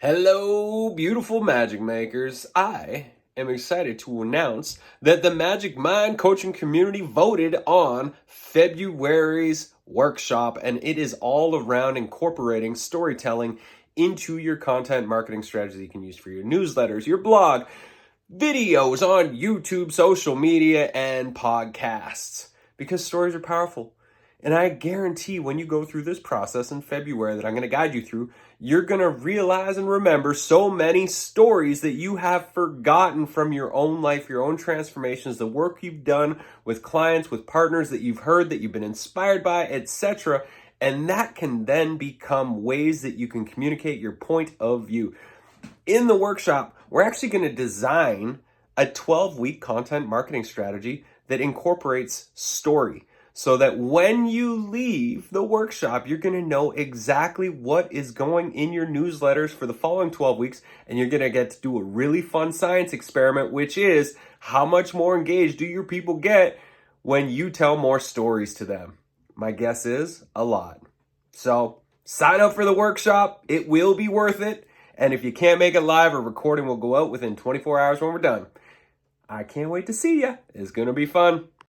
Hello, beautiful magic makers. I am excited to announce that the Magic Mind coaching community voted on February's workshop, and it is all around incorporating storytelling into your content marketing strategy you can use for your newsletters, your blog, videos on YouTube, social media, and podcasts. Because stories are powerful. And I guarantee when you go through this process in February that I'm going to guide you through, you're going to realize and remember so many stories that you have forgotten from your own life, your own transformations, the work you've done with clients, with partners that you've heard, that you've been inspired by, etc. And that can then become ways that you can communicate your point of view. In the workshop, we're actually going to design a 12-week content marketing strategy that incorporates story, so that when you leave the workshop, you're going to know exactly what is going in your newsletters for the following 12 weeks, and you're going to get to do a really fun science experiment, which is how much more engaged do your people get when you tell more stories to them? My guess is a lot. So sign up for the workshop. It will be worth it. And if you can't make it live, a recording will go out within 24 hours when we're done. I can't wait to see you. It's going to be fun.